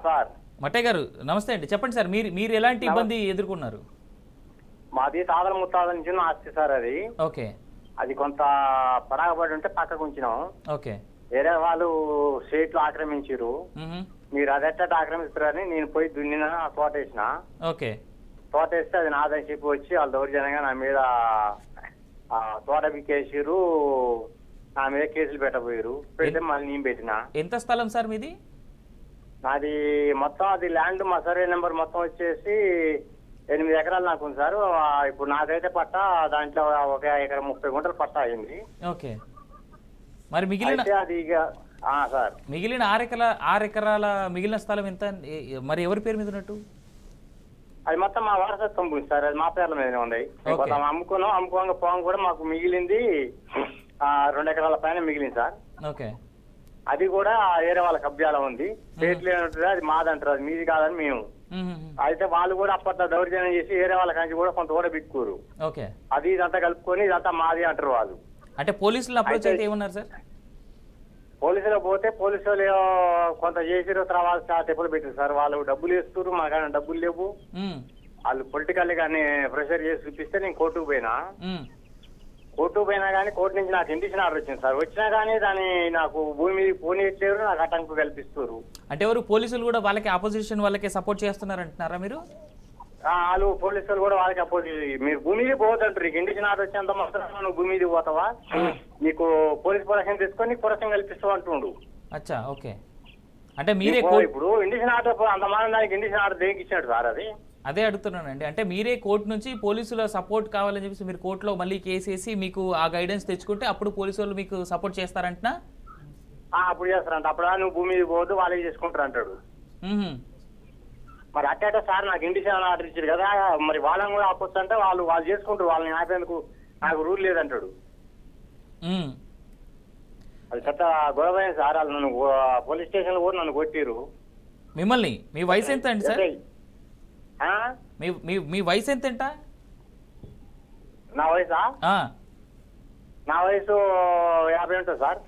Sir Mattaiah గారు నమస్తే అండి, చెప్పండి సార్. మీరు ఎలాంటి ఇబ్బంది ఎదుర్కొన్నారు? మాది తాతల ముత్తాతల నుంచి ఆస్తి సార్. అది ఓకే. అది కొంత పరాగబడి ఉంటే పక్కకు ఉంచినాం. ఓకే. వేరే వాళ్ళు స్టేట్లు ఆక్రమించారు. మీరు అది ఎట్ట ఆక్రమిస్తారని నేను పోయి దున్నిన తోట వేసిన. ఓకే. తోట వేస్తే అది నాదని చెప్పి వచ్చి వాళ్ళు దౌర్జన్యంగా నా మీద తోట బిక్కేసారు, నా మీద కేసులు పెట్టబోయారు. పెడితే మళ్ళీ నేను పెట్టిన. ఎంత స్థలం సార్ మీది? నాది మొత్తం అది ల్యాండ్ మా సర్వే నెంబర్ మొత్తం వచ్చేసి 8 ఎకరాలు నాకు ఉంది సార్. ఇప్పుడు నాకైతే పట్టా దాంట్లో 1 ఎకరం 30 గుంటలు పట్టా అయింది. ఓకే. మరి మిగిలిన అది ఇక సార్ మిగిలిన 6 ఎకరాల మిగిలిన స్థలం ఎంత? మరి ఎవరి పేరు మీద ఉన్నట్టు? అది మొత్తం మా వారసత్వం భూమి సార్. అది మా పేర్ల మీదనే ఉంది. అమ్ముకోగా పోంగ కూడా మాకు మిగిలింది 2 ఎకరాల పైన మిగిలింది సార్. ఓకే. అది కూడా వేరే వాళ్ళ కబ్జాలో ఉంది. స్టేట్లు ఏమంటారు అది మాదంటారు, అది మీది కాదని మేము. అయితే వాళ్ళు కూడా అప్పట్లో దౌర్జన్యం చేసి వేరే వాళ్ళ కంచి కూడా కొంత కూడా బిక్కురు. ఓకే. అది ఇదంతా కలుపుకొని ఇదంతా మాది అంటారు వాళ్ళు. అంటే పోలీసులు అప్రోచ్ అయితే ఏమన్నారు సార్? పోలీసులు పోతే పోలీసు వాళ్ళు కొంత చేసిరు, తర్వాత తెప్పులు పెట్టారు సార్. వాళ్ళు డబ్బులు వేస్తున్నారు, మా కానీ డబ్బులు లేవు. వాళ్ళు పొలిటికల్ గానీ ప్రెషర్ చేసి చూపిస్తే నేను కోర్టుకు పోయినా కానీ కోర్టు నుంచి నాకు ఇండిషన్ ఆర్డర్ వచ్చింది సార్. వచ్చినా కానీ దాన్ని నాకు భూమి మీద పోనీయట్లేరు, నాకు ఆటంకం కల్పిస్తారు. అంటే ఎవరు పోలీసులు కూడా వాళ్ళకి ఆపోజిషన్ వాళ్ళకి సపోర్ట్ చేస్తున్నారు అంటున్నారా మీరు? వాళ్ళు పోలీసులు కూడా వాళ్ళకి అపోజిట్, మీరు భూమి మీద పోవద్దంటారు. నీకు ఇండిషన్ ఆర్డర్ వచ్చేంత మాత్రం నువ్వు భూమి మీద పోతావా, నీకు పోలీస్ ప్రొటెక్షన్ తీసుకొని నీకు ప్రొటెక్షన్ కల్పిస్తావు అంటుండు. అచ్చా. ఓకే. అంటే మీరే ఇప్పుడు ఇండిషన్ ఆర్డర్ అంత మాత్రం దానికి ఇండిషన్ ఆర్డర్ దేనికి ఇచ్చినట్టు సార్? అది అదే అడుగుతున్నానండి. అంటే మీరే కోర్టు నుంచి పోలీసుల సపోర్ట్ కావాలని చెప్పేసి మీరు కోర్టులో మళ్ళీ కేసు వేసి మీకు ఆ గైడెన్స్ తెచ్చుకుంటే అప్పుడు పోలీసు వాళ్ళు మీకు సపోర్ట్ చేస్తారంటున్నా? అప్పుడు చేస్తారంట. అప్పుడు నువ్వు భూమి మీద పోవద్దు, వాళ్ళే చేసుకుంటారు అంటాడు. మరి అట్టే సార్ నాకు ఇండిషన్ ఆర్డర్ ఇచ్చారు కదా, మరి వాళ్ళని కూడా ఆపొచ్చు అంటే వాళ్ళు చేసుకుంటారు. వాళ్ళని ఆపేందుకు నాకు రూల్ లేదంటాడు. అది చెత్త గొడవ సార్. వాళ్ళు నన్ను పోలీస్ స్టేషన్ లో కూడా నన్ను కొట్టిరు. మిమ్మల్ని? మీ వయసు ఎంత అండి సార్? మీ వయసు ఎంత? నా వయసా? నా వయసు 50 ఉంటుంది సార్.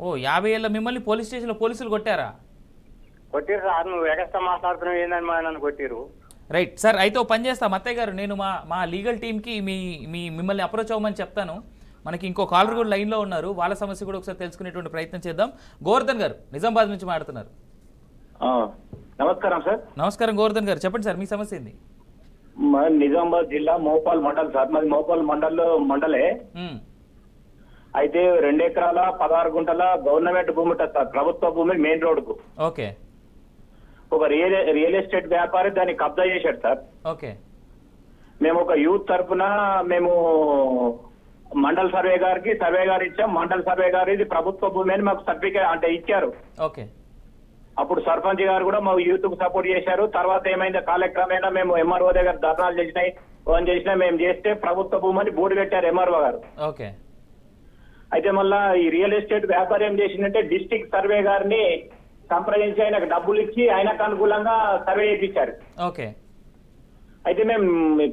ఓ 50 ఏళ్ళ మిమ్మల్ని పోలీస్ స్టేషన్ లో పోలీసులు కొట్టారా? కొట్టిరు సార్. నువ్వు ఎగస్ట్రా మాట్లాడుతున్నావు ఏందని నన్ను కొట్టిరు. Right sir. అయితే ఓ పని చేస్తా మత్తయ్య గారు, నేను మా లీగల్ టీంకి మిమ్మల్ని అప్రోచ్ అవ్వమని చెప్తాను. మనకి ఇంకో కాలర్ కూడా లైన్లో ఉన్నారు, వాళ్ళ సమస్య కూడా ఒకసారి తెలుసుకునేటువంటి ప్రయత్నం చేద్దాం. గోవర్ధన్ గారు నిజామాబాద్ నుంచి మాట్లాడుతున్నారు. నమస్కారం సార్. నమస్కారం గోవర్ధన్ గారు, చెప్పండి సార్ మీ సమస్య ఏంది? నిజామాబాద్ జిల్లా మోపాల్ మండల్ సార్. మాది మోపాల్ మండలే. అయితే 2 ఎకరాల 16 గుంటల గవర్నమెంట్ భూమి ఉంటుంది సార్, ప్రభుత్వ భూమి, మెయిన్ రోడ్ కు. ఓకే. ఒక రియల్ ఎస్టేట్ వ్యాపారి దాన్ని కబ్జా చేశాడు సార్. ఓకే. మేము ఒక యూత్ తరఫున మేము మండల్ సర్వే గారు ఇచ్చాం. మండల్ సర్వే గారు ఇది ప్రభుత్వ భూమి అని మాకు సర్టిఫికేట్ అంటే ఇచ్చారు. ఓకే. అప్పుడు సర్పంచ్ గారు కూడా మా యూత్ కు సపోర్ట్ చేశారు. తర్వాత ఏమైంది, కాలక్రమేణా మేము ఎంఆర్ఓ దగ్గర ధర్నాలు చేసినా మేము చేస్తే ప్రభుత్వ భూమి అని బోర్డు పెట్టారు ఎంఆర్ఓ గారు. ఓకే. అయితే మళ్ళా ఈ రియల్ ఎస్టేట్ వ్యాపారం ఏం చేసిందంటే డిస్ట్రిక్ట్ సర్వే గారిని సంప్రదించి ఆయనకు డబ్బులు ఇచ్చి ఆయనకు అనుకూలంగా సర్వే చేయించారు. ఓకే. అయితే మేము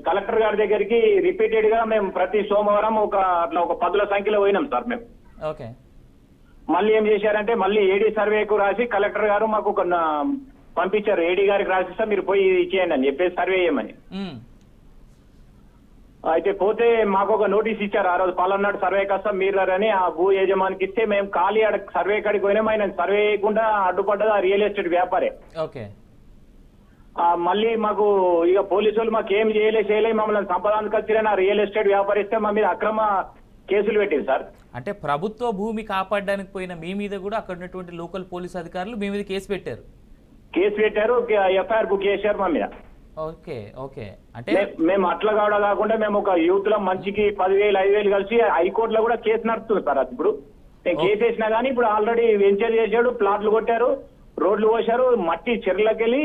కలెక్టర్ గారి దగ్గరికి రిపీటెడ్ గా మేము ప్రతి సోమవారం ఒక 10ల సంఖ్యలో పోయినాం సార్ మేము. ఓకే. మళ్ళీ ఏం చేశారంటే మళ్ళీ ఏడీ సర్వేకు రాసి కలెక్టర్ గారు మాకు ఒక పంపించారు. ఏడీ గారికి రాసిస్తా మీరు పోయి ఇచ్చేయండి అని చెప్పేసి సర్వే చేయమని. అయితే పోతే మాకు ఒక నోటీస్ ఇచ్చారు. ఆ రోజు పలానాడు సర్వే కష్టం మీరని ఆ భూ యజమానికి ఇస్తే మేము ఖాళీ సర్వే కాడికి పోయినాం. ఆయన సర్వే చేయకుండా అడ్డుపడ్డది ఆ రియల్ ఎస్టేట్ వ్యాపారే. ఓకే. మళ్ళీ మాకు ఇక పోలీసు వాళ్ళు మాకు ఏం చేయలే మమ్మల్ని సంపదానికి వచ్చిన రియల్ ఎస్టేట్ వ్యాపారిస్తే మా మీద అక్రమ కేసులు పెట్టింది సార్. అంటే ప్రభుత్వ భూమి కాపాడడానికి పోయిన మీ మీద కూడా అక్కడ ఉన్నటువంటి లోకల్ పోలీస్ అధికారులు మీ మీద కేసు పెట్టారు, ఎఫ్ఐఆర్ బుక్ చేశారు మా మీద. ఓకే. ఓకే. అంటే మేము అట్లా కాకుండా మేము ఒక యూత్ లో మంచికి 10,000 5,000 కలిసి హైకోర్టులో కూడా కేసు నడుస్తుంది సార్. అది ఇప్పుడు నేను కేసు వేసినా కానీ ఇప్పుడు ఆల్రెడీ వెంచర్ చేశాడు, ప్లాట్లు కొట్టారు, రోడ్లు పోశారు, మట్టి చెర్లకెళ్ళి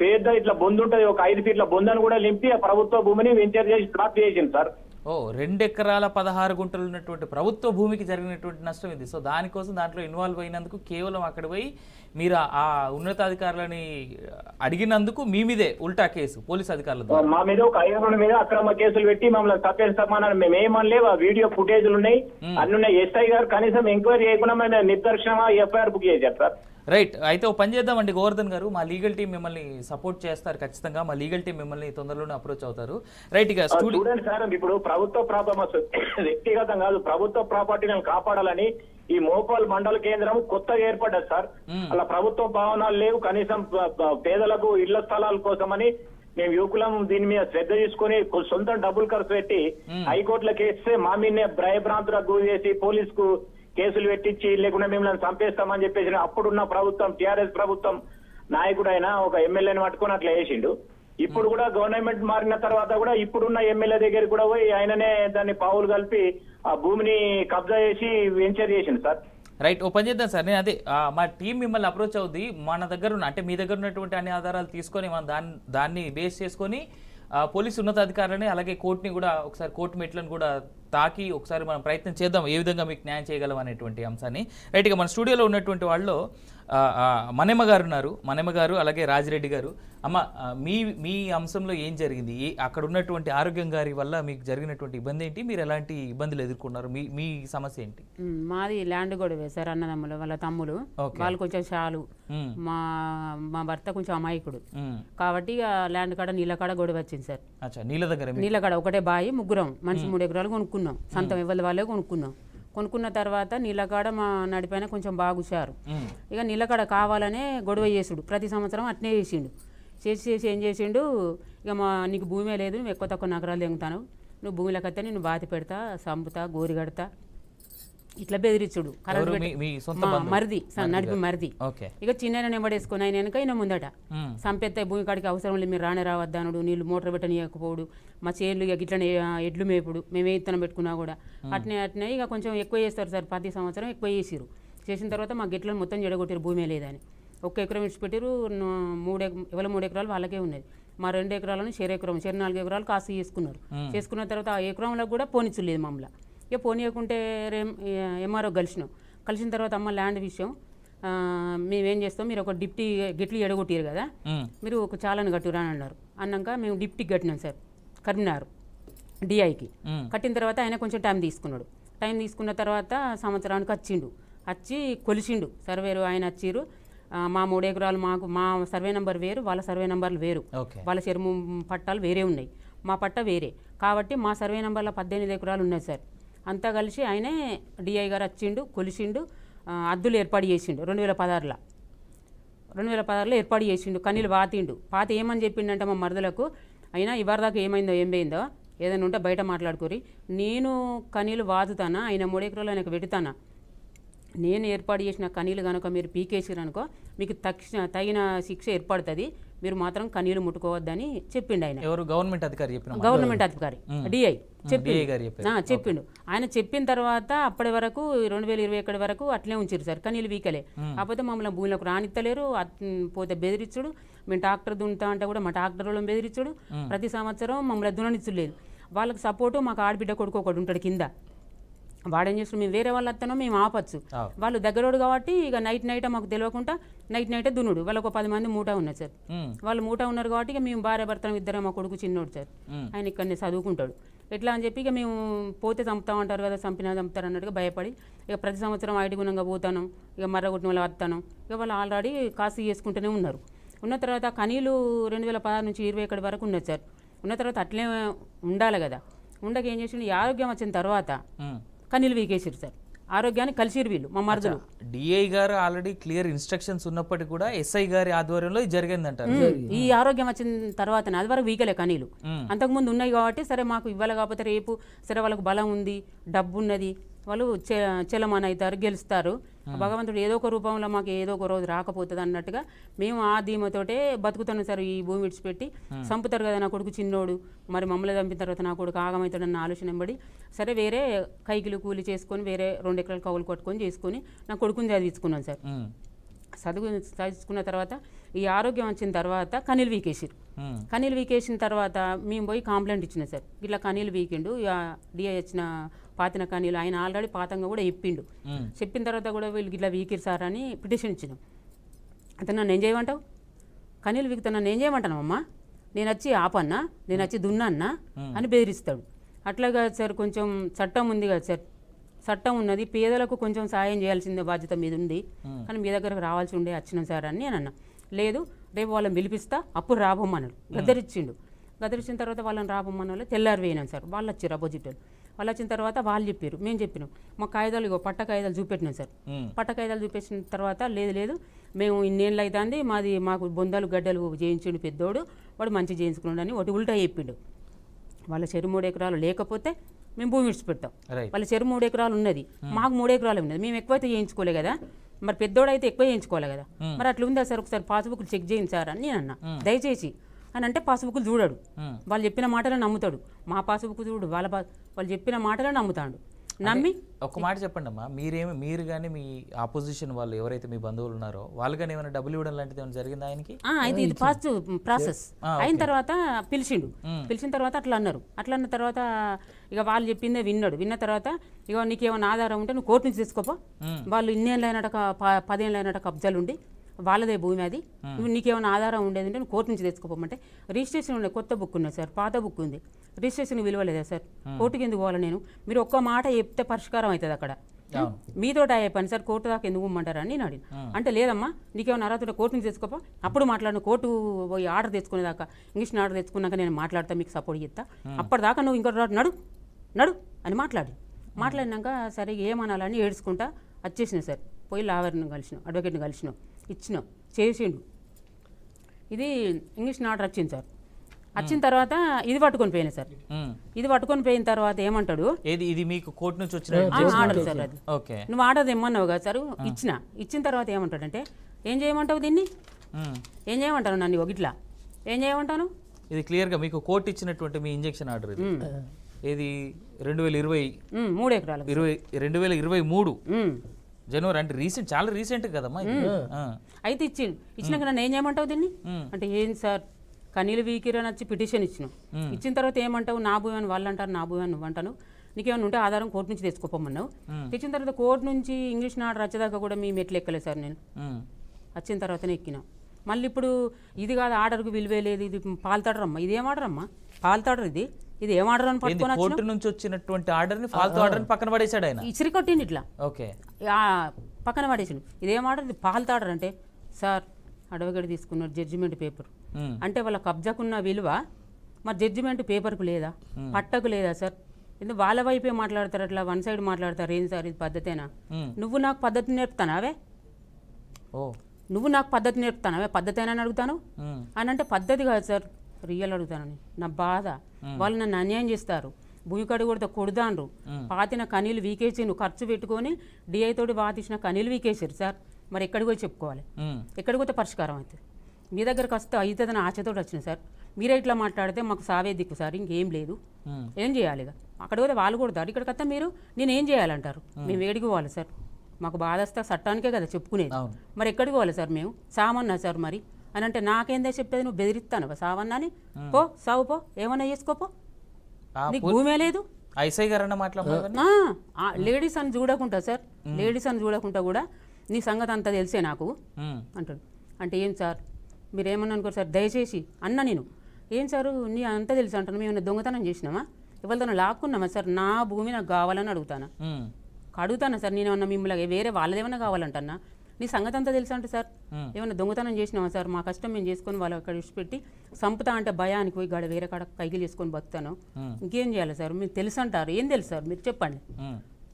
పెద్ద ఇట్లా బొందు ఉంటుంది, ఒక 5 ఫీట్ల బొందని కూడా లింపి ఆ ప్రభుత్వ భూమిని వెంచర్ చేసి ప్లాట్ చేసింది సార్. 2 ఎకరాల 16 గుంటలు ఉన్నటువంటి ప్రభుత్వ భూమికి జరిగినటువంటి నష్టం ఇది. సో దానికోసం దాంట్లో ఇన్వాల్వ్ అయినందుకు కేవలం అక్కడ పోయి మీరు ఆ ఉన్నతాధికారులని అడిగినందుకు మీ మీదే ఉల్టా కేసు పోలీస్ అధికారులు మా మీద ఒక 5 మీద అక్రమ కేసులు పెట్టి మమ్మల్ని తప్పేస్తామన్నారు. మేము ఏమనలేవు, ఆ వీడియో ఫుటేజ్లు ఉన్నాయి, అన్ని ఉన్నాయి. ఎస్ఐ గారు కనీసం ఎంక్వైరీ చేయకుండా మేము నిర్దర్శనంగా ఎఫ్ఐఆర్ బుక్ చేశారు సార్. రైట్. అయితే ఓ పని చేద్దామండి గోవర్ధన్ గారు, మా లీగల్ టీం మిమ్మల్ని సపోర్ట్ చేస్తారు ఖచ్చితంగా. మా లీగల్ టీం మిమ్మల్ని తొందరలోనే అప్రోచ్ అవుతారు. రైట్. ఇక స్టూడెంట్ సార్ ఇప్పుడు ప్రభుత్వ వ్యక్తిగతం కాదు, ప్రభుత్వ ప్రాపర్టీని కాపాడాలని ఈ మోపాల్ మండల కేంద్రం కొత్తగా ఏర్పడ్డది సార్. అలా ప్రభుత్వ భవనాలు లేవు, కనీసం పేదలకు ఇళ్ల స్థలాల కోసమని మేము యువకులం దీని మీద శ్రద్ధ తీసుకుని సొంతం డబ్బులు ఖర్చు పెట్టి హైకోర్టులో కేస్తే మా మీదనే భయభ్రాంతులకు గురి చేసి పోలీసుకు కేసులు పెట్టించి లేకుండా మిమ్మల్ని చంపేస్తామని చెప్పేసి అప్పుడున్న ప్రభుత్వం టీఆర్ఎస్ ప్రభుత్వం నాయకుడు అయినా ఒక ఎమ్మెల్యేని పట్టుకొని అట్లా వేసిండు. ఇప్పుడు కూడా గవర్నమెంట్ మారిన తర్వాత కూడా ఇప్పుడున్న ఎమ్మెల్యే దగ్గర కూడా పోయి ఆయననే దాన్ని పావులు కలిపి ఆ భూమిని కబ్జా చేసి వెంచర్ చేసిండు సార్. రైట్. ఓ పని చేద్దాం సార్, నేను అదే మా టీం మిమ్మల్ని అప్రోచ్ అవుద్ది. మన దగ్గర ఉన్న అంటే మీ దగ్గర ఉన్నటువంటి అన్ని ఆధారాలు తీసుకొని మనం దాన్ని బేస్ చేసుకొని పోలీసు ఉన్నతాధికారులని అలాగే కోర్టుని కూడా ఒకసారి కోర్టు మెట్లను కూడా తాకి ఒకసారి మనం ప్రయత్నం చేద్దాం ఏ విధంగా మీకు న్యాయం చేయగలం అనేటువంటి అంశాన్ని. రైట్గా మన స్టూడియోలో ఉన్నటువంటి వాళ్ళు మనెమ్మ గారు ఉన్నారు. మనెమ్మ గారు అలాగే రాజిరెడ్డి గారు. అమ్మ, మీ అంశంలో ఏం జరిగింది? అక్కడ ఉన్నటువంటి ఆరోగ్యం గారి వల్ల మీకు జరిగినటువంటి ఇబ్బంది ఏంటి? మీరు ఎలాంటి ఇబ్బందులు ఎదుర్కొన్నారు? మీ సమస్య ఏంటి? మాది ల్యాండ్ గొడవే సార్. అన్నదమ్ములు వాళ్ళ తమ్ములు వాళ్ళు కొంచెం చాలు, మా భర్త కొంచెం అమాయకుడు కాబట్టి ల్యాండ్ కాడ నీళ్ళ కాడ గొడవ వచ్చింది సార్. నీళ్ళ కాడ ఒకటే బాయి, ముగ్గురం మనిషి 3 ఎకరాలు కొనుక్కున్నాం. సంతం ఇవ్వల వాళ్ళే కొనుక్కున్న తర్వాత నీళ్ళకాడ మా నడిపైన కొంచెం బాగుశారు. ఇక నీళ్ళకాడ కావాలనే గొడవ చేసుడు ప్రతి సంవత్సరం అట్నే చేసిండు. చేసి ఏం చేసిండు, ఇక నీకు భూమే లేదు, నువ్వు ఎక్కువ తక్కువ నగరాలు తెంగుతాను, నువ్వు భూమిలోకి వస్తే నేను బాతి పెడతా, సంపుతా, గోరి కడతా, ఇట్లా బెదిరించుడు. మరిది నడిపి మరిది. ఇక చిన్న నెంబడేసుకుని ఆయన వెనక ఆయన ముందట సంపెత్త భూమి కాడికి అవసరం లేదు, మీరు రానే రావద్దనుడు, నీళ్ళు మోటార్ పెట్టనీయకపోడు, మా చేనులు ఇక ఇట్లనే ఎడ్లు మేపుడు, మేమే ఇత్తనం పెట్టుకున్నా కూడా అట్నే ఇక కొంచెం ఎక్కువ చేస్తారు సార్. ప్రతి సంవత్సరం ఎక్కువ చేసిన తర్వాత మా గిట్లను మొత్తం జడగొట్టారు, భూమే లేదని. 1 ఎకరం ఇచ్చిపెట్టారు. 3 ఎకరాలు వాళ్ళకే ఉన్నది. మా 2 ఎకరాలను చెరు 4 ఎకరాలు కాసు చేసుకున్న తర్వాత ఆ ఎకరంలో కూడా పోనిచ్చులేదు మమ్మల్ని. ఇక పోనీయకుంటే ఎంఆర్ఓ కలిసిన తర్వాత అమ్మ ల్యాండ్ విషయం మేమేం చేస్తాం, మీరు ఒక గిట్లు ఎడగొట్టారు కదా, మీరు ఒక చాలని కట్టురా అని అన్నారు. అన్నాక మేము డిప్టీకి కట్టినాం సార్ కరీంనగర్ డిఐకి. కట్టిన తర్వాత ఆయన కొంచెం టైం తీసుకున్న తర్వాత సంవత్సరానికి వచ్చి కొలిచిండు సర్వేరు. ఆయన వచ్చిర్రు. మా 3 ఎకరాలు మా సర్వే నెంబర్ వేరు, వాళ్ళ సర్వే నెంబర్లు వేరు, వాళ్ళ చెరువు పట్టాలు వేరే ఉన్నాయి, మా పట్ట వేరే. కాబట్టి మా సర్వే నెంబర్లో 18 ఎకరాలు ఉన్నాయి సార్. అంతా కలిసి ఆయనే డిఐ గారు వచ్చిండు, కొలిచిండు, అద్దులు ఏర్పాటు చేసిండు. 2016లో ఏర్పాటు చేసిండు. కనీలు పాతి ఏమని చెప్పిండంటే మా మరదలకు, అయినా ఇవరిదాకా ఏం పోయిందో ఏదైనా ఉంటే బయట మాట్లాడుకోరి, నేను కనీలు వాదుతానా, ఆయన 3 ఎకరాలు ఆయనకు పెడతానా, నేను ఏర్పాటు చేసిన కనీలు కనుక మీరు పీకేసిరనుకో మీకు తగిన శిక్ష ఏర్పడుతుంది, మీరు మాత్రం కనీలు ముట్టుకోవద్దని చెప్పిండు ఆయన. గవర్నమెంట్ అధికారి డిఐ చెప్పిండు. ఆయన చెప్పిన తర్వాత అప్పటి వరకు 2021 వరకు అట్లే ఉంచారు సార్, కనీలు వీకలే. కాకపోతే మమ్మల్ని భూమిలోకి రానిత్తలేరు, పోతే బెదిరించుడు. మేము ట్రాక్టర్ దున్నుతా అంటే కూడా మా ట్రాక్టర్ వాళ్ళని బెదిరించుడు. ప్రతి సంవత్సరం మమ్మల్ని దున్ననిచ్చలేదు. వాళ్ళకి సపోర్టు మాకు ఆడబిడ్డ కొడుకు ఒకటి ఉంటాడు కింద, వాడేం చేస్తాం, మేము వేరే వాళ్ళు వస్తానో మేము ఆపచ్చు, వాళ్ళు దగ్గరోడు కాబట్టి ఇక నైట్ మాకు తెలియకుండా నైటే దున్నుడు. వాళ్ళకు 10 మంది మూట ఉన్నారు సార్. వాళ్ళు మూట ఉన్నారు కాబట్టి ఇక మేము భార్య భర్తను ఇద్దరు, మా కొడుకు చిన్నోడు సార్, ఆయన ఇక్కడనే చదువుకుంటాడు. ఎట్లా అని చెప్పి ఇక మేము పోతే చంపుతామంటారు కదా, చంపుతారు అన్నట్టుగా భయపడి ఇక ప్రతి సంవత్సరం ఐటి గుణంగా పోతాను, ఇక మర్రగొట్టిన వాళ్ళు వస్తాను. ఇక వాళ్ళు ఆల్రెడీ కాసు చేసుకుంటూనే ఉన్నారు. ఉన్న తర్వాత కనీలు 2016 నుంచి 21 వరకు ఉన్నది సార్. ఉన్న తర్వాత అట్లే ఉండాలి కదా. ఉండక ఏం చేసిండు, ఈ ఆరోగ్యం వచ్చిన తర్వాత కనీలు వీకేసిరు సార్. ఆరోగ్యాన్ని కలిసిరు వీళ్ళు మా మరదలు. డిఐ గారు ఆల్రెడీ క్లియర్ ఇన్స్ట్రక్షన్స్ ఉన్నప్పటికీ కూడా ఎస్ఐ గారి ఆధ్వర్యంలో జరిగిందంటారు. ఈ ఆరోగ్యం వచ్చిన తర్వాత అది వరకు వీకలే కనీలు, అంతకుముందు ఉన్నాయి కాబట్టి సరే మాకు ఇవ్వాలి, కాకపోతే రేపు సరే వాళ్ళకు బలం ఉంది, డబ్బు ఉన్నది, వాళ్ళు చెలమాన అవుతారు, గెలుస్తారు, భగవంతుడు ఏదో ఒక రూపంలో మాకు ఏదో ఒక రోజు రాకపోతుంది అన్నట్టుగా మేము ఆ ధీమతోటే బతుకుతున్నాం సార్. ఈ భూమి విడిచిపెట్టి చంపుతారు కదా నా కొడుకు చిన్నోడు, మరి మమ్మల్ని చంపిన తర్వాత నా కొడుకు ఆగమవుతాడన్న ఆలోచన పడి సరే వేరే కైకిలు కూలి చేసుకొని వేరే 2 ఎకరాలు కవులు కొట్టుకొని చేసుకొని నా కొడుకుని చదివించుకున్నాను సార్. చదివించుకున్న తర్వాత ఈ ఆరోగ్యం వచ్చిన తర్వాత కనీలు వీకేసిన తర్వాత మేము పోయి కంప్లైంట్ ఇచ్చినాం సార్, ఇట్లా కనీలు వీకిండు, డిఐ వచ్చిన పాతిన కనీలు ఆయన ఆల్రెడీ పాతంగా కూడా చెప్పిన తర్వాత కూడా వీళ్ళకి ఇట్లా వీకిరు సార్ అని పిటిషన్ ఇచ్చినాం. అయితే నన్ను ఏం చేయమంటావు, కనీలు వీకితే నన్ను ఏం చేయమంటానమ్మా, నేను వచ్చి ఆపన్నా, నేను వచ్చి దున్నాన్నా అని బెదిరిస్తాడు. అట్లాగా సార్ కొంచెం చట్టం ఉంది కదా సార్, చట్టం ఉన్నది, పేదలకు కొంచెం సాయం చేయాల్సిందే బాధ్యత మీద ఉంది, కానీ మీ దగ్గరకు రావాల్సి ఉండే వచ్చినాం సార్ అని నేను అన్నా. లేదు రేపు వాళ్ళని పిలిపిస్తా అప్పుడు రాబోమ్మన్నాడు. గద్దరిచ్చిన తర్వాత వాళ్ళని రాబోమ్మన్న వాళ్ళు తెల్లారి వేయినాం సార్. వాళ్ళు వచ్చారు అపోజిట్ వాళ్ళు వచ్చిన తర్వాత వాళ్ళు చెప్పారు, మేము చెప్పినాం మా కాగితాలు ఇగో పట్ట కాగితాలు చూపెట్టినాం సార్. పట్ట కాగితాలు చూపించిన తర్వాత లేదు మేము ఇన్నేళ్ళు అవుతుంది మాకు బొందలు గడ్డలు చేయించిండు పెద్దోడు, వాడు మంచి చేయించుకున్నాడు అని ఒకటి ఉల్టా చెప్పిండు. వాళ్ళ చెరు 3 ఎకరాలు లేకపోతే మేము భూమి విడిచిపెడతాం, వాళ్ళ చెరు 3 ఎకరాలు ఉన్నది, మాకు 3 ఎకరాలు ఉన్నది, మేము ఎక్కువైతే చేయించుకోలే కదా, మరి పెద్దోడైతే ఎక్కువ చేయించుకోవాలి కదా, మరి అట్లా ఉందా సార్ ఒకసారి పాస్బుక్లు చెక్ చేయండి సార్ అని నేను అన్నా. దయచేసి అని అంటే పాస్బుక్లు చూడాడు, వాళ్ళు చెప్పిన మాటలు నమ్ముతాడు. మా పాస్బుక్ చూడు వాళ్ళు చెప్పిన మాటలు నమ్ముతాడు. నమ్మి ఒక మాట చెప్పండి అమ్మా, మీరు కానీ మీ ఆపోజిషన్ వాళ్ళు ఎవరైతే మీ బంధువులు ఉన్నారో వాళ్ళు కానీ ఏమైనా డబ్బులు ఇవ్వడం లాంటిది ఏమైనా జరిగిందా ఆయనకి? అయితే ఇది ఫస్ట్ ప్రాసెస్ అయిన తర్వాత పిలిచిన తర్వాత అట్లా అన్న తర్వాత ఇక వాళ్ళు చెప్పిందే విన్న తర్వాత ఇక నీకేమైనా ఆధారం ఉంటే నువ్వు కోర్టు నుంచి తీసుకోపో, వాళ్ళు ఇన్నేళ్ళు అయినట 10 ఏళ్ళు అయినట కబ్జాలు ఉండి వాళ్ళదే భూమి అది, నువ్వు నీకేమైనా ఆధారం ఉండేది అంటే నువ్వు కోర్టు నుంచి తెచ్చుకోమంటే రిజిస్ట్రేషన్ ఉండే కొత్త బుక్ ఉన్నది సార్, పాత బుక్ ఉంది, రిజిస్ట్రేషన్ విలువలేదా సార్, కోర్టుకి ఎందుకు పోవాలి నేను, మీరు ఒక్క మాట చెప్తే పరిష్కారం అవుతుంది అక్కడ, మీతోటి అయ్యే పని సార్ కోర్టు దాకా ఎందుకు ఇమ్మంటారని నేను అడిగిన. అంటే లేదమ్మా నీకేమైనా అర్హత కోర్టు నుంచి తెచ్చుకోపో, అప్పుడు మాట్లాడిన కోర్టు పోయి ఆర్డర్ తెచ్చుకునేదాకా ఇంగ్లీష్ ఆర్డర్ తెచ్చుకున్నాక నేను మాట్లాడతా, మీకు సపోర్ట్ చేస్తా, అప్పటిదాకా నువ్వు ఇంకో నడు అని మాట్లాడినాక సరే ఏమనాలని ఏడ్చుకుంటా వచ్చేసిన సార్. పోయి లాయర్ని కలిసినాం, అడ్వకేట్ని కలిసినాం, ఇచ్చినాం, చేసిండు. ఇది ఇంగ్లీష్ ఆర్డర్ వచ్చింది సార్. వచ్చిన తర్వాత ఇది పట్టుకొని పోయినా సార్. ఇది పట్టుకొని పోయిన తర్వాత ఏమంటాడు, ఇది మీకు కోర్టు నుంచి వచ్చిన ఆర్డర్ సార్, అది నువ్వు ఆర్డర్ ఇమ్మన్నావు కదా సార్, ఇచ్చిన తర్వాత ఏమంటాడంటే ఏం చేయమంటావు దీన్ని, ఏం చేయమంటాను నన్ను ఇట్లా ఏం చేయమంటాను. ఇది క్లియర్గా మీకు కోర్టు ఇచ్చినటువంటి మీ ఇంజెక్షన్ ఆర్డర్ ఇది 2020 3 ఎకరాలు 2023 జనవరి, అంటే రీసెంట్, చాలా రీసెంట్ కదమ్మా. అయితే ఇచ్చినాక నన్ను ఏం చేయమంటావు దీన్ని అంటే, ఏం సార్ కనీలు వీకిరని వచ్చి పిటిషన్ ఇచ్చిన తర్వాత ఏమంటావు, నా భూమి అని వాళ్ళు అంటారు, నా భూమి అని నువ్వు అంటాను, నీకేమైనా ఉంటే ఆధారం కోర్టు నుంచి తెచ్చుకోపమన్నావు. తెచ్చిన తర్వాత కోర్టు నుంచి ఇంగ్లీష్ ఆర్డర్ వచ్చేదాకా కూడా మేము ఎట్లా ఎక్కలేదు సార్, నేను వచ్చిన తర్వాతనే ఎక్కినా. మళ్ళీ ఇప్పుడు ఇది కాదు ఆర్డర్కు విలువే లేదు, ఇది పాల్తాడర్ అమ్మా, ఇది ఏం ఆర్డర్ అమ్మా, పాల్తాడర్ ఇది ఏం ఆర్డర్ అని పట్టుకొని కోర్టు నుంచి వచ్చినటువంటి ఆర్డర్ని ఫాల్తూ ఆర్డర్ని పక్కన పడేసాడు ఆయన, ఇసిరి కొట్టింది ఇట్లా ఓకే పక్కన పడేసిండు. ఇదేం ఆర్డర్, ఇది పాల్తాడర్ అంటే సార్ అడ్వకేట్ తీసుకున్నాడు జడ్జిమెంట్ పేపర్ అంటే వాళ్ళ కబ్జాకున్న విలువ మరి జడ్జిమెంట్ పేపర్కు లేదా, పట్టకు లేదా సార్, ఎందుకు వాళ్ళ వైపే మాట్లాడతారు, అట్లా వన్ సైడ్ మాట్లాడతారు, ఏం సార్ ఇది పద్ధతేనా, నువ్వు నాకు పద్ధతి నేర్పుతానావే, నువ్వు నాకు పద్ధతి నేర్పుతానావే, పద్ధతేనా అని అడుగుతాను అని అంటే పద్ధతి కాదు సార్, రియల్ అడుగుతానని నా బాధ. వాళ్ళు నన్ను అన్యాయం చేస్తారు, భూమి కడుగు కొడితే కొడుదాండ్రు, పాతిన కనీలు వీకేసి నువ్వు ఖర్చు పెట్టుకొని డిఐ తోటి పాతిసిన కనీలు వీకేసారు సార్, మరి ఎక్కడికి పోయి చెప్పుకోవాలి, ఎక్కడికి పోతే పరిష్కారం అవుతుంది, మీ దగ్గరకు వస్తే అవుతుందని ఆశతోటి వచ్చిన సార్, మీరే ఇట్లా మాట్లాడితే మాకు సావే దిక్కు సార్, ఇంకేం లేదు, ఏం చేయాలి, ఇక అక్కడ పోతే వాళ్ళు కొడతారు, ఇక్కడికి వస్తే మీరు నేను ఏం చేయాలంటారు, మేము వేడికి పోవాలి సార్, మాకు బాధ వస్తే చట్టానికే కదా చెప్పుకునేది, మరి ఎక్కడికి పోవాలి సార్, మేము సామన్నా సార్ మరి అని అంటే నాకేందే చెప్పేది, నువ్వు బెదిరిస్తాను సావన్నా అని, పో సావు పో, ఏమన్నా చేసుకోపో, నీకు భూమే లేదు, లేడీస్ అని చూడకుండా సార్, లేడీస్ అని చూడకుండా కూడా నీ సంగతి అంతా తెలిసే నాకు అంటాడు. అంటే ఏం సార్ మీరేమన్నా అనుకోరు సార్, దయచేసి అన్న నేను ఏం సార్ నీ అంతా తెలుసు అంటాను, మేము ఏమైనా దొంగతనం చేసినామా, ఎవరితో లాక్కున్నామా సార్, నా భూమి నాకు కావాలని అడుగుతానా సార్, నేను ఏమన్నా మిమ్మల్ని వేరే వాళ్ళదేమన్నా కావాలంటన్నా, నీ సంగతి అంతా తెలుసా అంటే సార్ ఏమన్నా దొంగతనం చేసినామా సార్, మా కష్టం మేము చేసుకొని వాళ్ళు అక్కడ విడిచిపెట్టి సంపుతా అంటే భయానికి పోయి గాడ వేరే కాడ కైకిలు చేసుకొని బతుకుతాను, ఇంకేం చేయాలి సార్, మీరు తెలుసు అంటారు, ఏం తెలుసు సార్ మీరు చెప్పండి,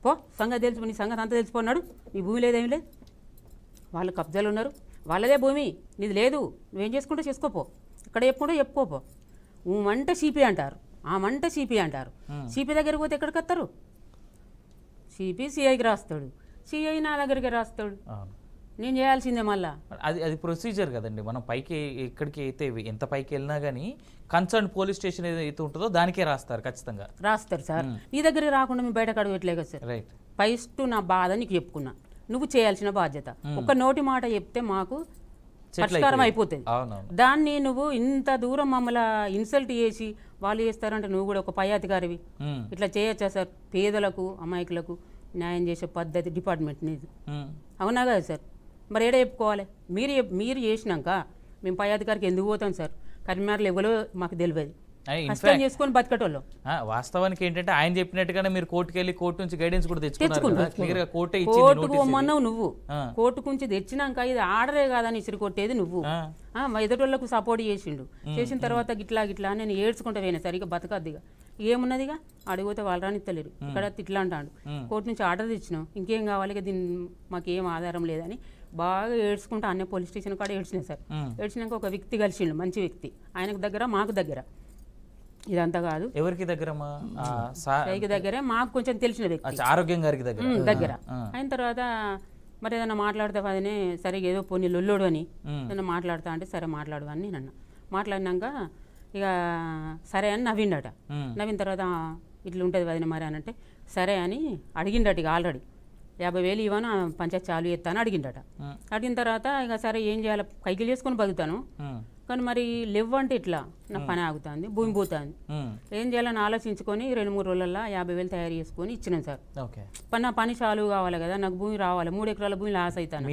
పో సంగతి తెలుసు, నీ సంగతి అంతా తెలిసిపోన్నాడు, నీ భూమి లేదేమి లేదు, వాళ్ళు కబ్జాలు ఉన్నారు, వాళ్ళదే భూమి నీది లేదు, నువ్వేం చేసుకుంటూ చేసుకోపో, ఇక్కడ చెప్పుకోపో, మంట సిపి అంటారు, ఆ మంట సిపి అంటారు, సిపి దగ్గరికి పోతే ఎక్కడికి వస్తారు, సిపి సిఐకి రాస్తాడు, సిఐ నా దగ్గరికి రాస్తాడు, నేను చేయాల్సిందే మళ్ళా, అది ప్రొసీజర్ కదండి, మనం పైకి ఎక్కడికి అయితే ఎంత పైకి వెళ్ళినా కానీ కన్సర్న్ పోలీస్ స్టేషన్ ఏదైతే ఉంటుందో దానికే రాస్తారు, ఖచ్చితంగా రాస్తారు సార్, నీ దగ్గరికి రాకుండా మేము బయట కడగట్లే కదా సార్, రైట్ ఫస్ట్ నా బాధ నీకు చెప్పుకున్నా, నువ్వు చేయాల్సిన బాధ్యత, ఒక నోటి మాట చెప్తే మాకు పరిష్కారం అయిపోతుంది, దాన్ని నువ్వు ఇంత దూరం మమ్మల్ని ఇన్సల్ట్ చేసి వాళ్ళు చేస్తారంటే నువ్వు కూడా ఒక పై అధికారివి, ఇట్లా చేయొచ్చా సార్, పేదలకు అమాయకులకు న్యాయం చేసే పద్ధతి డిపార్ట్మెంట్ నీది, అవునా కదా సార్, మరి ఏడా చెప్పుకోవాలి, మీరు చేసినాక మేము పై అధికారికి ఎందుకు పోతాం సార్, కరీంనగర్లో ఎవరో మాకు తెలియదు, కష్టం చేసుకొని బతికటోళ్ళు. వాస్తవానికి ఏంటంటే ఆయన చెప్పినట్టుగానే మీరు కోర్టుకు వెళ్ళి కోర్టు నుంచి గైడెన్స్ కూడా తెచ్చుకున్నారు. కోర్టుకు పోమన్నావు నువ్వు, కోర్టుకు నుంచి తెచ్చినాక ఇది ఆర్డరే కాదని ఇసిరి కొట్టేది నువ్వు. ఎదుటోళ్ళకు సపోర్ట్ చేసిన తర్వాత గిట్లా నేను ఏడ్చుకుంటా పోయినా సరిగ్గా బతకద్దిగా ఏమున్నదిగా అడిగితే వాళ్ళు రానిత్తలేరు. ఇక్కడ ఇట్లా అంటాడు, కోర్టు నుంచి ఆర్డర్ తెచ్చినాం ఇంకేం కావాలి, దీన్ని మాకేం ఆధారం లేదని బాగా ఏడ్చుకుంటా అన్నీ పోలీస్ స్టేషన్ కూడా ఏడ్చినాయి సార్. ఏడ్చినాక ఒక వ్యక్తి కలిసిండు, మంచి వ్యక్తి, ఆయనకు దగ్గర మాకు దగ్గర, ఇదంతా కాదు ఎవరికి దగ్గర దగ్గరే మాకు కొంచెం తెలిసిన వ్యక్తి, ఆరోగ్యం గారికి దగ్గర అయిన తర్వాత మరి ఏదైనా మాట్లాడితే అదినే సరే ఏదో పోనీ లొల్లోడు అని ఏదైనా మాట్లాడతా అంటే సరే మాట్లాడు అని నన్ను మాట్లాడినాక ఇక సరే అని నవ్విండట. నవ్విన తర్వాత ఇట్లా ఉంటుంది వదిన మరి అని అంటే సరే అని అడిగిండట. ఇక ఆల్రెడీ 50,000 ఇవ్వను పంచాయతీ చాలు చేస్తాను అడిగిండట. అడిగిన తర్వాత ఇక సరే ఏం చేయాలి, కైకిలు చేసుకొని బతుకుతాను కానీ మరి లేవంటే ఇట్లా నా పని ఆగుతుంది, భూమి పోతుంది, ఏం చేయాలని ఆలోచించుకొని 2-3 రోజులలో 50,000 తయారు చేసుకొని ఇచ్చినాను సార్. నా పని చాలు కావాలి కదా, నాకు భూమి రావాలి, 3 ఎకరాల భూమి లాస్ అవుతాను.